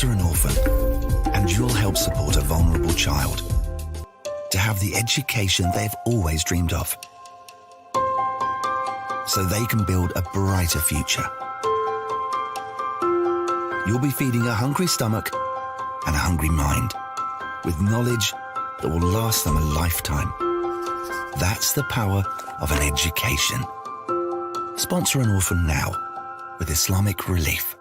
Sponsor an orphan, and you'll help support a vulnerable child to have the education they've always dreamed of, so they can build a brighter future. You'll be feeding a hungry stomach and a hungry mind with knowledge that will last them a lifetime. That's the power of an education. Sponsor an orphan now with Islamic Relief.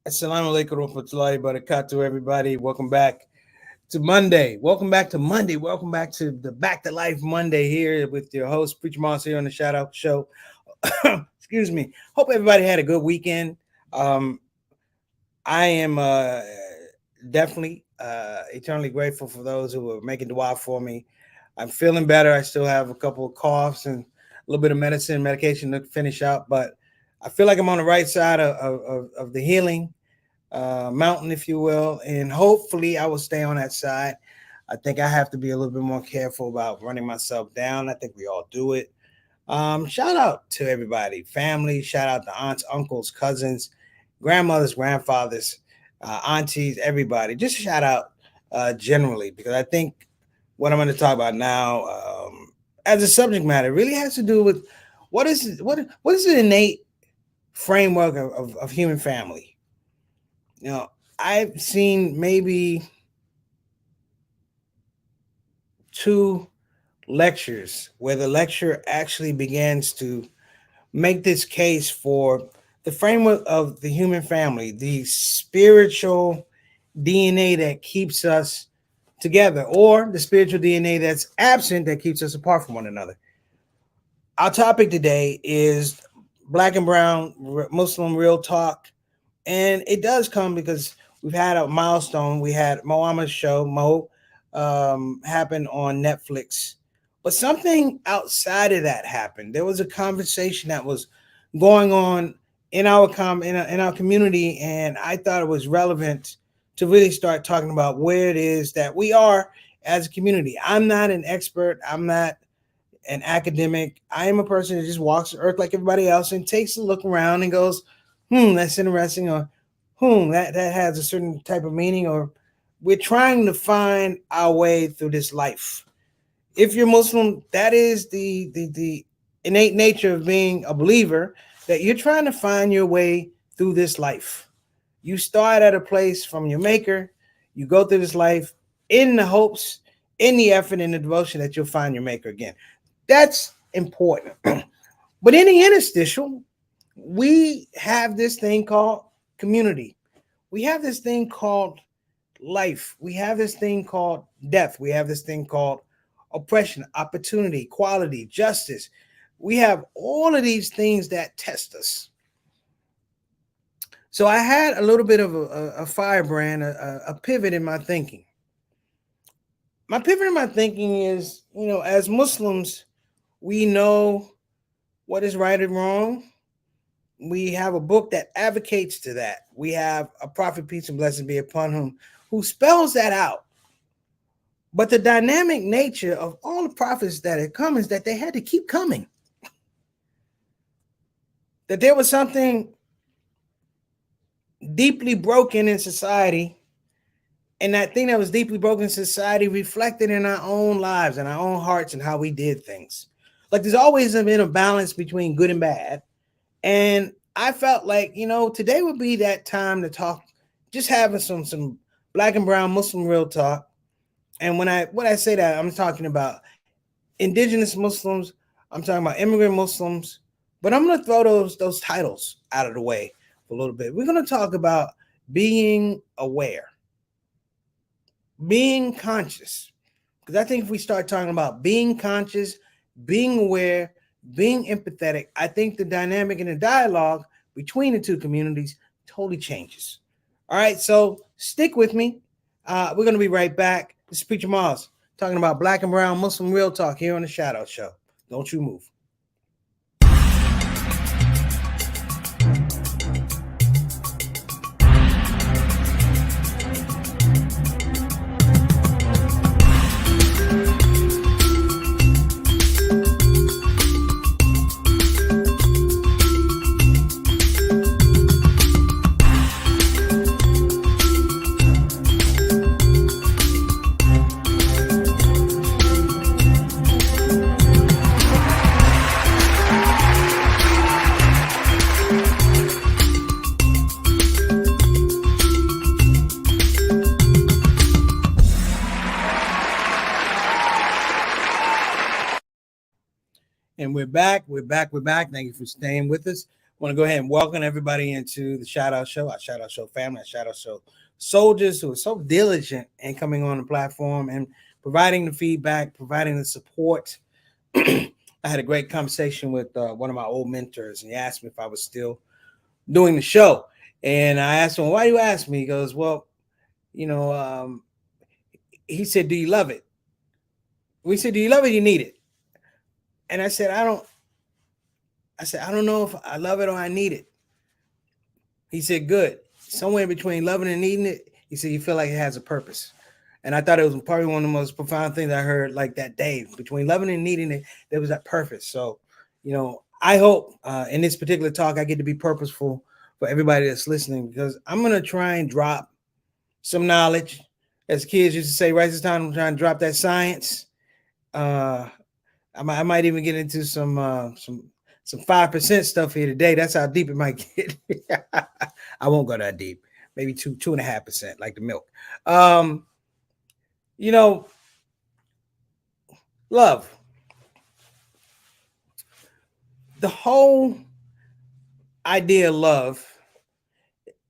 Assalamu alaikum warahmatullahi wabarakatuh, everybody. Welcome back to Monday. Welcome back to the Back to Life Monday here with your host, Preacher Moss, here on the ShOUT Show. Excuse me. Hope everybody had a good weekend. I am definitely eternally grateful for those who are making dua for me. I'm feeling better. I still have a couple of coughs and a little bit of medication to finish out, but I feel like I'm on the right side of the healing mountain, if you will, and hopefully I will stay on that side. I think I have to be a little bit more careful about running myself down. I think we all do it. Shout out to everybody, family. Shout out to aunts, uncles, cousins, grandmothers, grandfathers, aunties, everybody. Just shout out generally, because I think what I'm going to talk about now as a subject matter really has to do with what is the innate framework of human family. You know, I've seen maybe 2 lectures where the lecturer actually begins to make this case for the framework of the human family, the spiritual DNA that keeps us together, or the spiritual DNA that's absent that keeps us apart from one another. Our topic today is Black and Brown Muslim Real Talk. And it does come because we've had a milestone. We had Mohammad's show, Mo, happen on Netflix. But something outside of that happened. There was a conversation that was going on in our community, and I thought it was relevant to really start talking about where it is that we are as a community. I'm not an expert. I'm not an academic. I am a person that just walks the earth like everybody else and takes a look around and goes, that's interesting, or that has a certain type of meaning, or we're trying to find our way through this life. If you're Muslim, that is the innate nature of being a believer, that you're trying to find your way through this life. You start at a place from your maker, you go through this life in the hopes, in the effort, in the devotion that you'll find your maker again. That's important. But in the interstitial, we have this thing called community. We have this thing called life. We have this thing called death. We have this thing called oppression, opportunity, equality, justice. We have all of these things that test us. So I had a little bit of a firebrand, a pivot in my thinking. My pivot in my thinking is, as Muslims, we know what is right and wrong. We have a book that advocates to that. We have a prophet, peace and blessings be upon him, who spells that out. But the dynamic nature of all the prophets that had come is that they had to keep coming. That there was something deeply broken in society, and that thing that was deeply broken in society reflected in our own lives and our own hearts and how we did things. Like there's always been a balance between good and bad. And I felt like, today would be that time to talk, just having some Black and Brown Muslim real talk. And when I say that, I'm talking about Indigenous Muslims, I'm talking about immigrant Muslims, but I'm going to throw those titles out of the way for a little bit. We're going to talk about being aware, being conscious. Because I think if we start talking about being conscious, being aware, being empathetic, I think the dynamic and the dialogue between the two communities totally changes. All right, so stick with me. We're going to be right back. This is Preacher Moss talking about Black and Brown Muslim Real Talk here on the ShOUT Show. Don't you move. And we're back. We're back. We're back. Thank you for staying with us. I want to go ahead and welcome everybody into the Shout Out Show, our Shout Out Show family, our Shout Out Show soldiers who are so diligent in coming on the platform and providing the feedback, providing the support. I had a great conversation with one of my old mentors, and he asked me if I was still doing the show. And I asked him, why do you ask me? He goes, well, he said, do you love it? We said, do you love it? You need it. And I said, I don't know if I love it or I need it. He said, good. Somewhere between loving and needing it, he said, you feel like it has a purpose. And I thought it was probably one of the most profound things I heard like that day. Between loving and needing it, there was that purpose. So, I hope in this particular talk, I get to be purposeful for everybody that's listening, because I'm going to try and drop some knowledge. As kids used to say, right this time, I'm trying to drop that science. I might even get into some 5% stuff here today. That's how deep it might get. I won't go that deep. Maybe 2.5%, like the milk. Love. The whole idea of love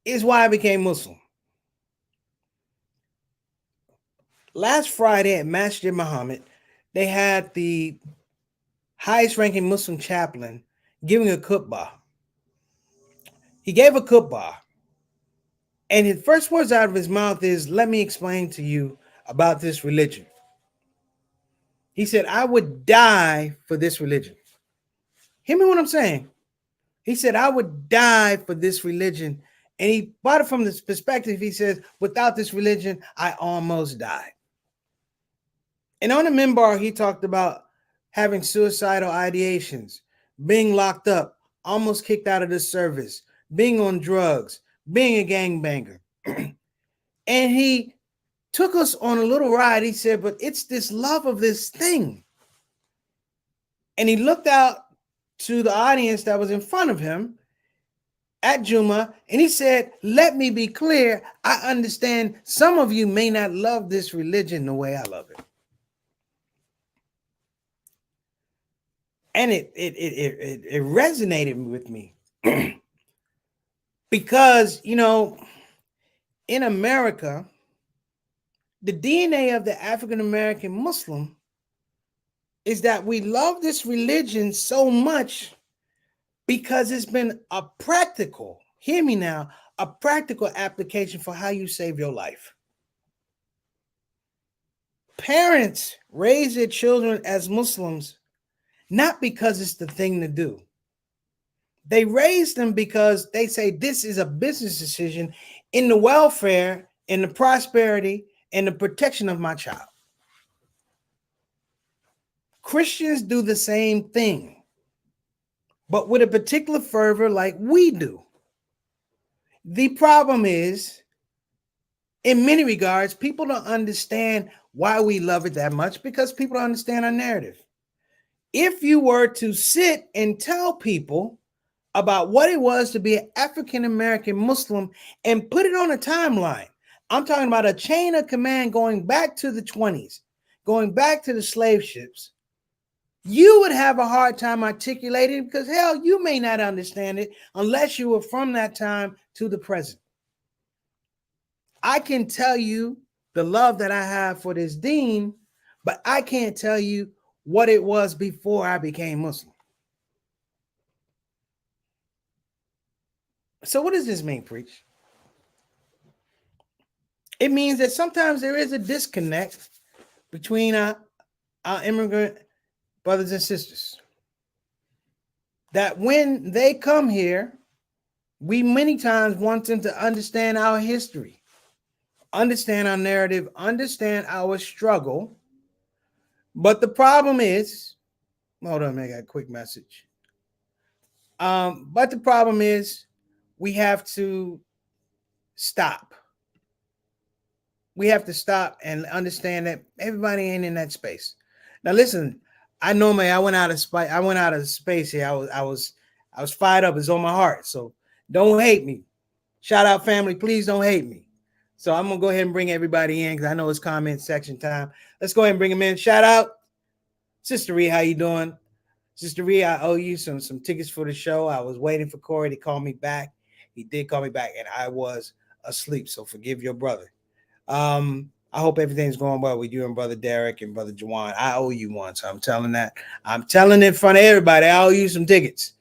is why I became Muslim. Last Friday at Masjid Muhammad, they had the highest ranking Muslim chaplain giving a khutbah. He gave a khutbah, and his first words out of his mouth is, let me explain to you about this religion. He said, I would die for this religion. Hear me what I'm saying? He said, I would die for this religion. And he brought it from this perspective. He says, without this religion, I almost died. And on the minbar, he talked about having suicidal ideations, being locked up, almost kicked out of the service, being on drugs, being a gangbanger. And he took us on a little ride. He said, but it's this love of this thing. And he looked out to the audience that was in front of him at Juma, and he said, let me be clear. I understand some of you may not love this religion the way I love it. And it resonated with me because, in America, the DNA of the African-American Muslim is that we love this religion so much because it's been a practical, hear me now, a practical application for how you save your life. Parents raise their children as Muslims not because it's the thing to do. They raise them because they say this is a business decision in the welfare, in the prosperity, and the protection of my child. Christians do the same thing, but with a particular fervor like we do. The problem is, in many regards, people don't understand why we love it that much because people don't understand our narrative. If you were to sit and tell people about what it was to be an African-American Muslim and put it on a timeline, I'm talking about a chain of command going back to the 20s, going back to the slave ships, you would have a hard time articulating because, hell, you may not understand it unless you were from that time to the present. I can tell you the love that I have for this deen, but I can't tell you what it was before I became Muslim. So what does this mean, Preach? It means that sometimes there is a disconnect between our immigrant brothers and sisters. That when they come here, we many times want them to understand our history, understand our narrative, understand our struggle. But the problem is, hold on, I got a quick message. But the problem is we have to stop. We have to stop and understand that everybody ain't in that space. Now, listen, I went out of space here. I was fired up. It's on my heart. So don't hate me. Shout out family. Please don't hate me. So I'm going to go ahead and bring everybody in because I know it's comment section time. Let's go ahead and bring them in. Shout out. Sister Ree, how you doing? Sister Rhea, I owe you some tickets for the show. I was waiting for Corey to call me back. He did call me back, and I was asleep. So forgive your brother. I hope everything's going well with you and brother Derek and brother Jawan. I owe you one, so I'm telling that. I'm telling in front of everybody. I owe you some tickets.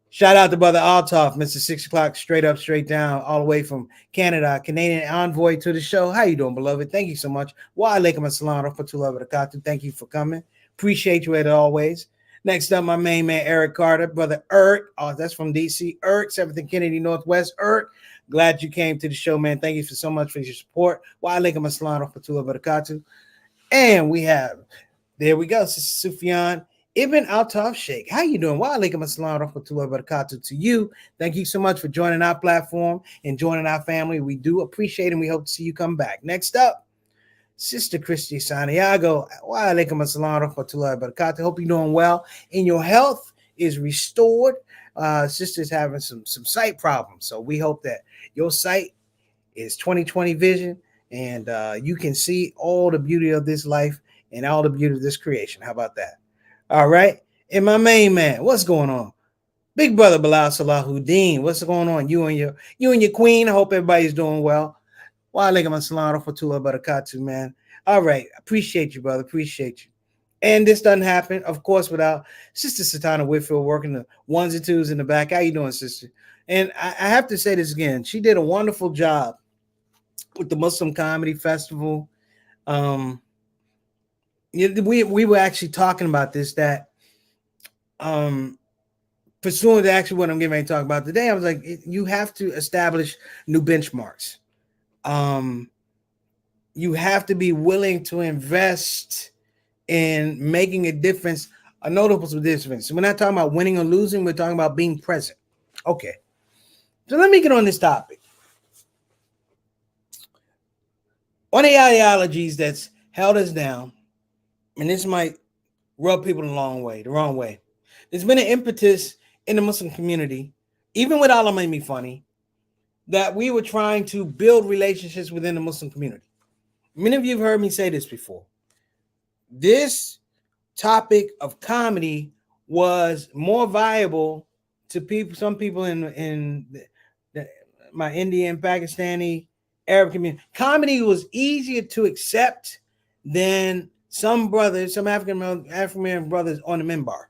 Shout out to brother Altoff, Mr. 6 o'clock, straight up, straight down, all the way from Canada, Canadian envoy to the show. How you doing, beloved? Thank you so much. Wa alaikum assalam wa rahmatullahi wa barakatuh. Thank you for coming. Appreciate you as always. Next up, my main man, Eric Carter, brother Eric. Oh, that's from DC. Eric, 7th and Kennedy Northwest. Eric, glad you came to the show, man. Thank you so much for your support. Wa alaikum assalam wa rahmatullahi wa barakatuh. And we have, there we go, Sister Sufyan Ibn Altaf Sheikh. How you doing? Wa alaikum assalam wa rahmatullahi wa barakatuh to you. Thank you so much for joining our platform and joining our family. We do appreciate it, and we hope to see you come back. Next up, Sister Christy Santiago. Wa alaikum assalam wa rahmatullahi wa barakatuh. Hope you're doing well and your health is restored. Sister's having some sight problems, so we hope that your sight is 20/20 vision and you can see all the beauty of this life and all the beauty of this creation. How about that? All right. And my main man, what's going on? Big brother Bilal Salahuddin, what's going on? You and your queen. I hope everybody's doing well. Wa alaikum assalam wa rahmatullahi wa barakatuh, man. All right. Appreciate you, brother. Appreciate you. And this doesn't happen, of course, without Sister Satana Whitfield working the ones and twos in the back. How you doing, sister? And I have to say this again. She did a wonderful job with the Muslim Comedy Festival. We were actually talking about this, that pursuing to actually what I'm getting ready to talk about today, I was like, you have to establish new benchmarks. You have to be willing to invest in making a difference, a notable difference. We're not talking about winning or losing. We're talking about being present. Okay. So let me get on this topic. One of the ideologies that's held us down, and this might rub people the wrong way. There's been an impetus in the Muslim community, even with Allah Made Me Funny, that we were trying to build relationships within the Muslim community. Many of you have heard me say this before. This topic of comedy was more viable to people, some people in my Indian, Pakistani, Arab community. Comedy was easier to accept than some brothers, some African American brothers on the minbar.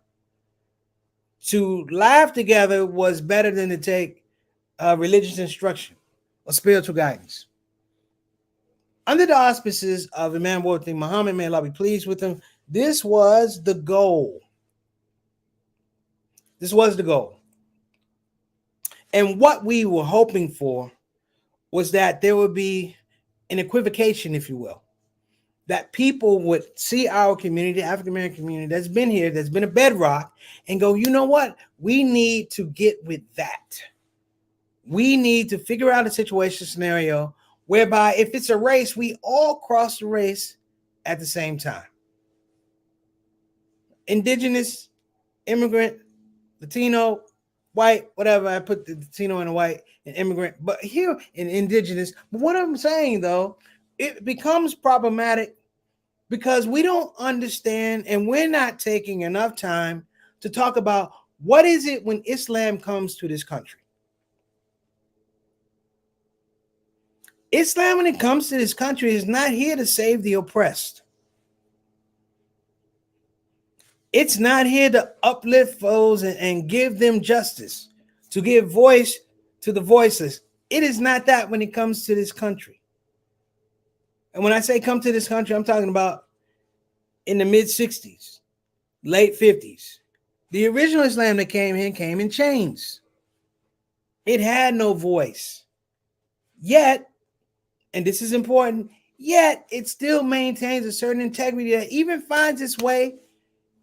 To laugh together was better than to take religious instruction or spiritual guidance. Under the auspices of Imam Muhammad, may Allah be pleased with him, this was the goal. This was the goal. And what we were hoping for was that there would be an equivocation, if you will, that people would see our community, the African American community that's been here, that's been a bedrock, and go, you know what? We need to get with that. We need to figure out a situation scenario whereby if it's a race, we all cross the race at the same time. Indigenous, immigrant, Latino, white, whatever. I put the Latino and the white and immigrant, but here in indigenous. But what I'm saying though, it becomes problematic because we don't understand and we're not taking enough time to talk about what is it when Islam comes to this country. Islam, when it comes to this country, is not here to save the oppressed. It's not here to uplift foes and give them justice, to give voice to the voiceless. It is not that when it comes to this country. And when I say come to this country, I'm talking about in the mid-60s, late 50s. The original Islam that came in chains. It had no voice. Yet, and this is important, yet it still maintains a certain integrity that even finds its way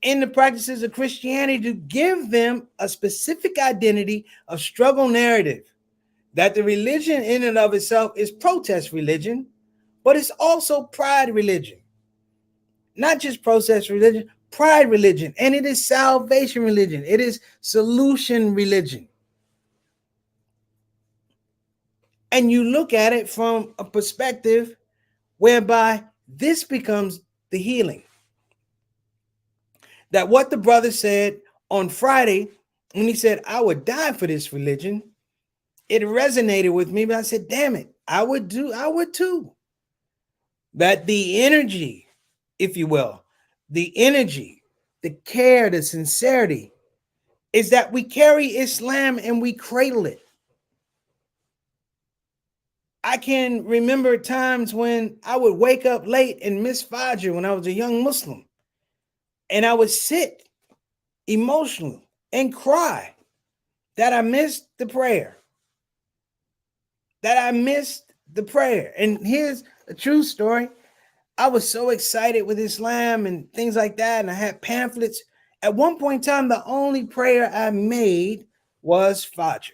in the practices of Christianity to give them a specific identity of struggle narrative, that the religion in and of itself is protest religion, but it's also pride religion. Not just protest religion, pride religion, and it is salvation religion. It is solution religion. And you look at it from a perspective whereby this becomes the healing. That what the brother said on Friday, when he said, I would die for this religion, it resonated with me, but I said, damn it, I would too. That the energy, if you will, the energy, the care, the sincerity is that we carry Islam and we cradle it. I can remember times when I would wake up late and miss Fajr when I was a young Muslim. And I would sit emotionally and cry that I missed the prayer. And here's a true story. I was so excited with Islam and things like that. And I had pamphlets. At one point in time, the only prayer I made was Fajr.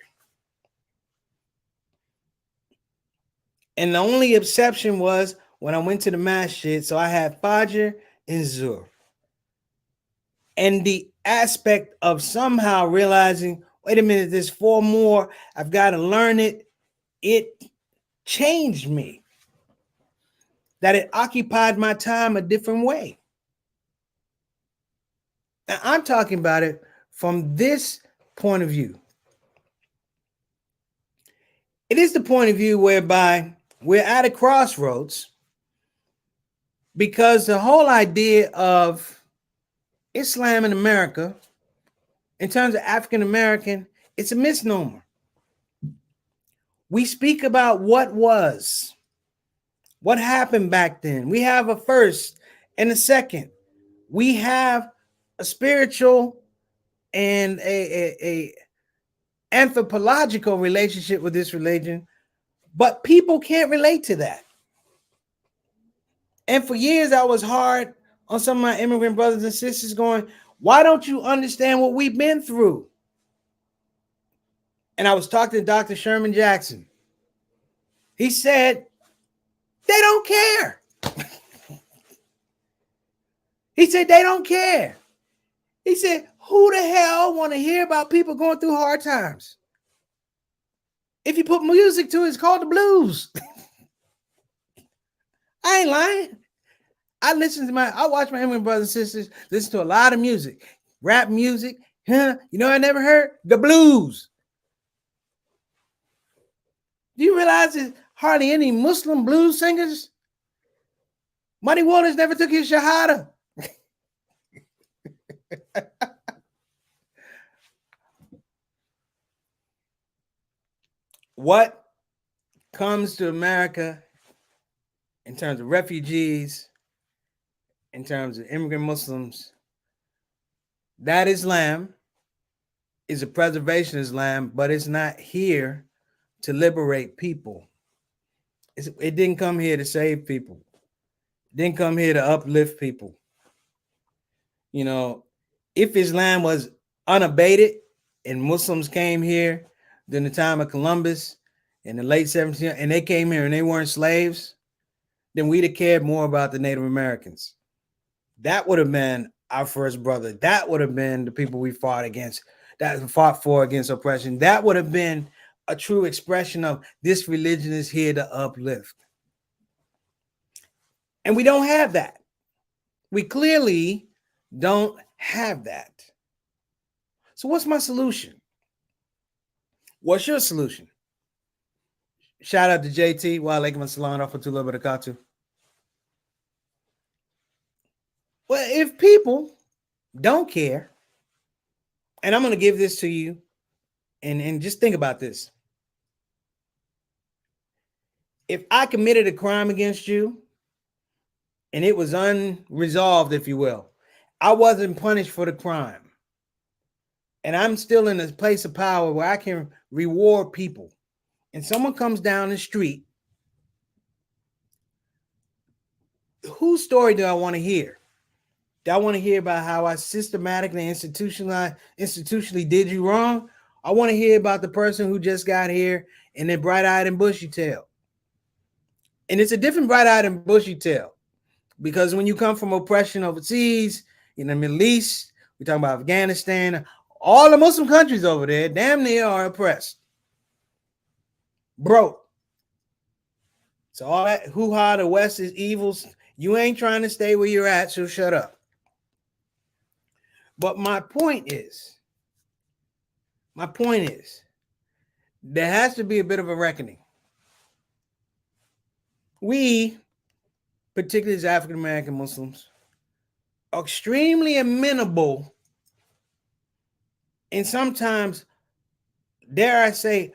And the only exception was when I went to the masjid. So I had Fajr and Zuhr. And the aspect of somehow realizing, wait a minute, there's 4 more. I've got to learn it. It changed me. That it occupied my time a different way. Now, I'm talking about it from this point of view. It is the point of view whereby we're at a crossroads because the whole idea of Islam in America, in terms of African American, it's a misnomer. We speak about what was, what happened back then. We have a first and a second. We have a spiritual and a anthropological relationship with this religion, but people can't relate to that. And for years, I was hard on some of my immigrant brothers and sisters going, why don't you understand what we've been through? And I was talking to Dr. Sherman Jackson. He said, they don't care. He said, they don't care. He said, who the hell want to hear about people going through hard times? If you put music to it, it's called the blues. I ain't lying. I watch my immigrant brothers and sisters listen to a lot of music, rap music. You know, I never heard the blues. Do you realize there's hardly any Muslim blues singers? Muddy Waters never took his shahada. What comes to America in terms of refugees, in terms of immigrant Muslims, that Islam is a preservation Islam, but it's not here to liberate people. It didn't come here to save people. It didn't come here to uplift people. You know, if Islam was unabated and Muslims came here during the time of Columbus in the late 1700s, and they came here and they weren't slaves, then we'd have cared more about the Native Americans. That would have been our first brother. That would have been the people we fought against, that fought for against oppression. That would have been a true expression of this religion is here to uplift. And we don't have that. We clearly don't have that. So what's my solution? What's your solution? Shout out to JT. Wa alaikum assalam wa rahmatullahi wa barakatuh. Well, if people don't care, and I'm going to give this to you, and just think about this. If I committed a crime against you, and it was unresolved, if you will, I wasn't punished for the crime, and I'm still in a place of power where I can reward people, and someone comes down the street, whose story do I want to hear? Do I want to hear about how I systematically, institutionally did you wrong? I want to hear about the person who just got here and they're bright-eyed and bushy-tailed. And it's a different bright-eyed and bushy-tailed, because when you come from oppression overseas, in the Middle East, we're talking about Afghanistan, all the Muslim countries over there, damn near are oppressed. Broke. So all that hoo-ha, the West is evil. You ain't trying to stay where you're at, so shut up. But my point is, there has to be a bit of a reckoning. We, particularly as African American Muslims, are extremely amenable and sometimes, dare I say,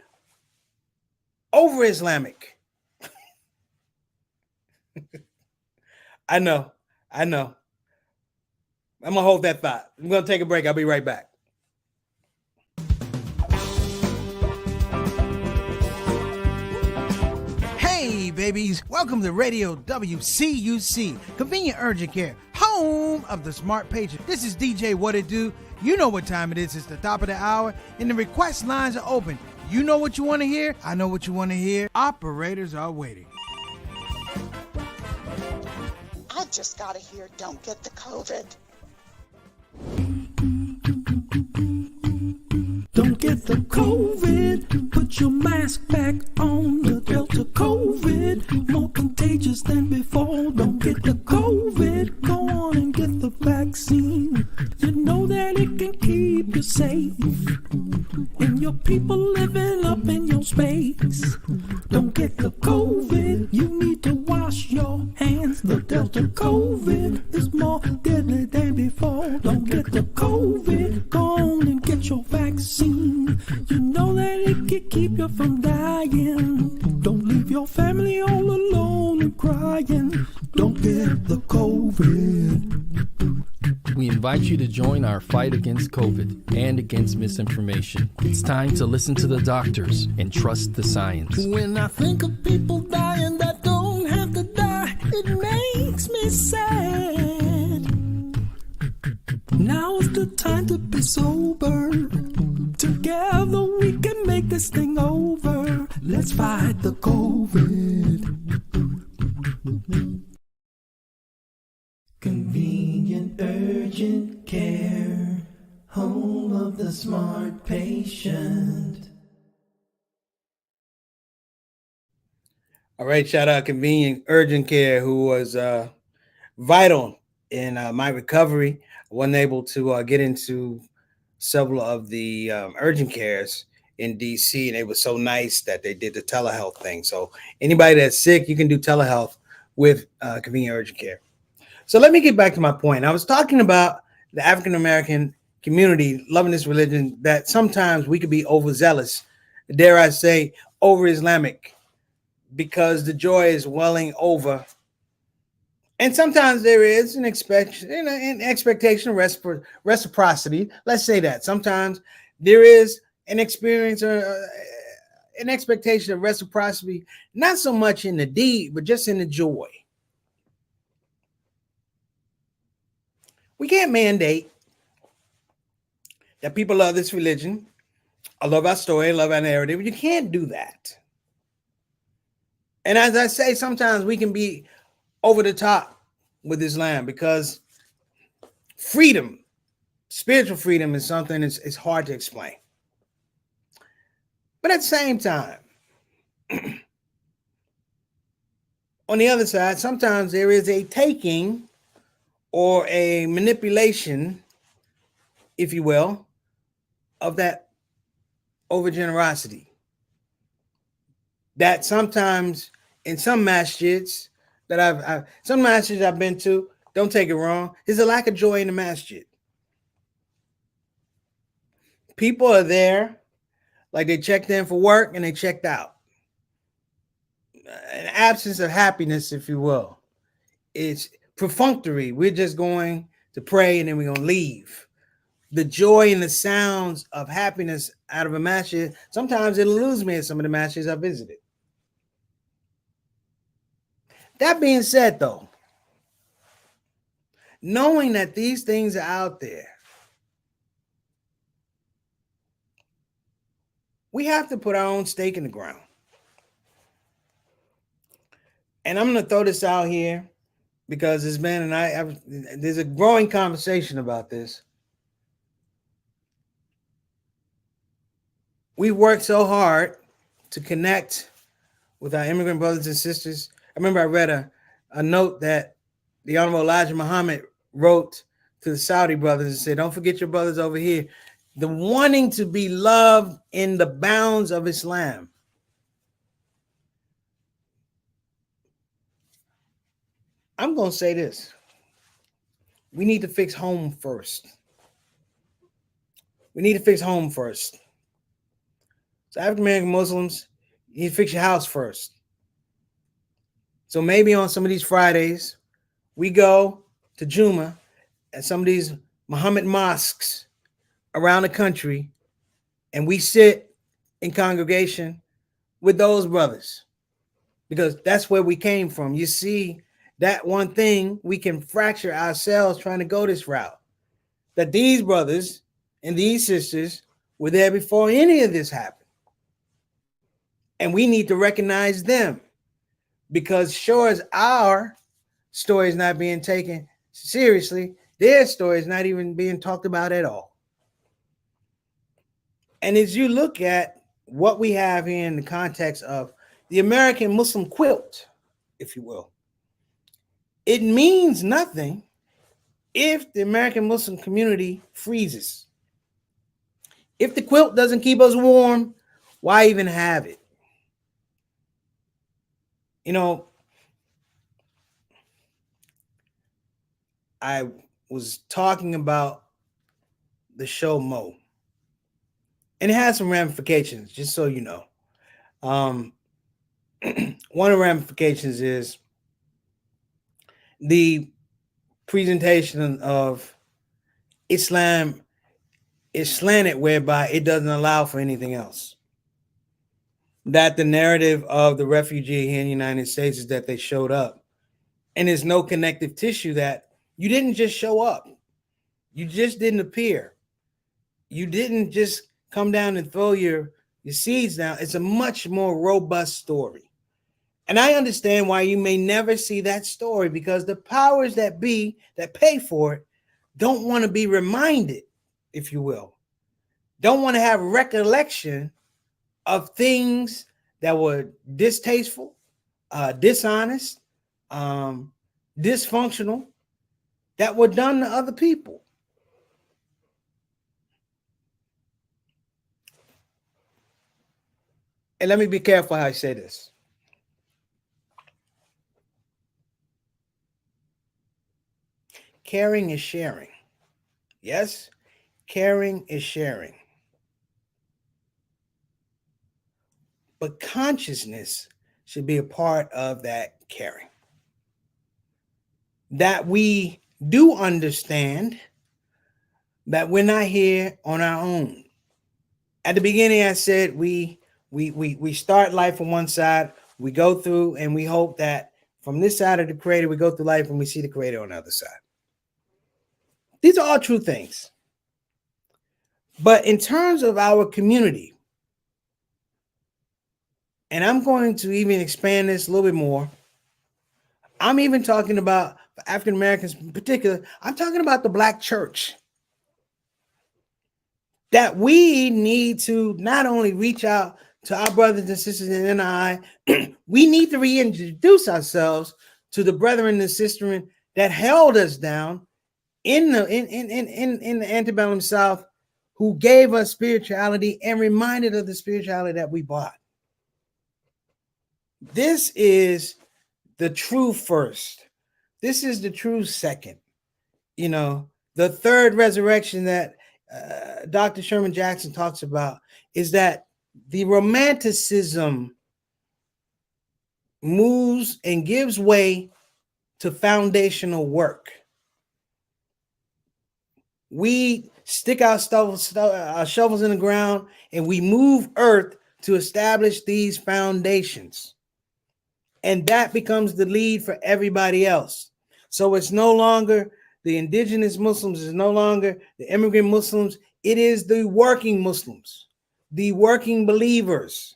over Islamic. I know. I'm going to hold that thought. I'm going to take a break. I'll be right back. Hey, babies. Welcome to Radio WCUC, Convenient Urgent Care, home of the smart patient. This is DJ What It Do. You know what time it is. It's the top of the hour, and the request lines are open. You know what you want to hear. I know what you want to hear. Operators are waiting. I just got to hear don't get the COVID. Don't get the COVID. Put your mask back on. The Delta COVID, more contagious than before. Don't get the COVID. Go on and get the vaccine. You know that it can keep you safe, and your people living up in your space. Don't get the COVID. You need to wash your hands. The Delta COVID is more deadly than before. Don't get the COVID. Go on and get your vaccine. You know that it can keep you from dying. Don't leave your family all alone and crying. Don't get the COVID. We invite you to join our fight against COVID and against misinformation. It's time to listen to the doctors and trust the science. When I think of people dying that don't have to die, it makes me sad. Now's the time to be sober. Together we can make this thing over. Let's fight the COVID. Convenient urgent care, home of the smart patient. All right, shout out Convenient Urgent Care, who was vital in my recovery. I wasn't able to get into several of the urgent cares in DC, and it was so nice that they did the telehealth thing. So anybody that's sick, you can do telehealth with Convenient Urgent Care. So let me get back to my point. I was talking about the African American community loving this religion, that sometimes we could be overzealous, dare I say, over Islamic, because the joy is welling over. And sometimes there is an expectation of reciprocity. Let's say that. Sometimes there is an experience or an expectation of reciprocity, not so much in the deed, but just in the joy. We can't mandate that people love this religion. I love our story, I love our narrative. You can't do that. And as I say, sometimes we can be over the top with Islam because freedom, spiritual freedom, is something it's hard to explain. But at the same time, on the other side, sometimes there is a taking or a manipulation, if you will, of that over generosity. That sometimes in some masjids that some masjids I've been to, don't take it wrong, there's a lack of joy in the masjid. People are there like they checked in for work and they checked out. An absence of happiness, if you will. It's perfunctory. We're just going to pray and then we're going to leave. The joy and the sounds of happiness out of a masjid, sometimes it'll lose me at some of the masjids I visited. That being said, though, knowing that these things are out there, we have to put our own stake in the ground. And I'm going to throw this out here because there's been, there's a growing conversation about this. We worked so hard to connect with our immigrant brothers and sisters. I remember I read a note that the Honorable Elijah Muhammad wrote to the Saudi brothers and say, don't forget your brothers over here. The wanting to be loved in the bounds of Islam. I'm going to say this. We need to fix home first. We need to fix home first. So African American Muslims, you need to fix your house first. So maybe on some of these Fridays, we go to Juma at some of these Muhammad mosques around the country, and we sit in congregation with those brothers, because that's where we came from. You see, that one thing, we can fracture ourselves trying to go this route. That these brothers and these sisters were there before any of this happened. And we need to recognize them, because sure as our story is not being taken seriously, their story is not even being talked about at all. And as you look at what we have here in the context of the American Muslim quilt, if you will, it means nothing if the American Muslim community freezes. If the quilt doesn't keep us warm, why even have it? You know, I was talking about the show Mo, and it has some ramifications, just so you know. One of the ramifications is the presentation of Islam is slanted, whereby it doesn't allow for anything else. That the narrative of the refugee here in the United States is that they showed up, and there's no connective tissue, that you didn't just show up. You just didn't appear. You didn't just come down and throw your seeds down. It's a much more robust story. And I understand why you may never see that story, because the powers that be that pay for it don't want to be reminded, if you will, don't want to have recollection of things that were distasteful, dishonest, dysfunctional, that were done to other people. And let me be careful how I say this. Caring is sharing. Yes, caring is sharing. But consciousness should be a part of that caring. That we do understand that we're not here on our own. At the beginning, I said we start life on one side, we go through, and we hope that from this side of the Creator, we go through life and we see the Creator on the other side. These are all true things. But in terms of our community, and I'm going to even expand this a little bit more, I'm even talking about African Americans in particular, I'm talking about the Black church. That we need to not only reach out to our brothers and sisters in NI, we need to reintroduce ourselves to the brethren and sisters that held us down in the antebellum South, who gave us spirituality and reminded of the spirituality that we bought. This is the true first. This is the true second. You know, the third resurrection that Dr. Sherman Jackson talks about is that the romanticism moves and gives way to foundational work. We stick our shovels in the ground and we move earth to establish these foundations. And that becomes the lead for everybody else. So it's no longer the indigenous Muslims, it's no longer the immigrant Muslims. It is the working Muslims, the working believers.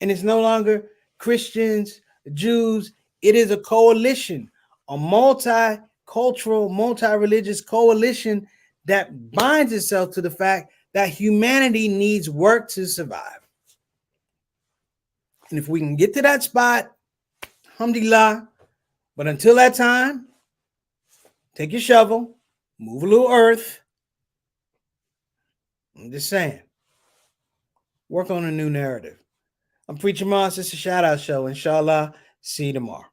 And it's no longer Christians, Jews. It is a coalition, a multicultural, multi-religious coalition that binds itself to the fact that humanity needs work to survive. And if we can get to that spot, alhamdulillah. But until that time, take your shovel, Move a little earth. I'm just saying. Work on a new narrative. I'm Preacher Moss. It's a shout out show. Inshallah. See you tomorrow.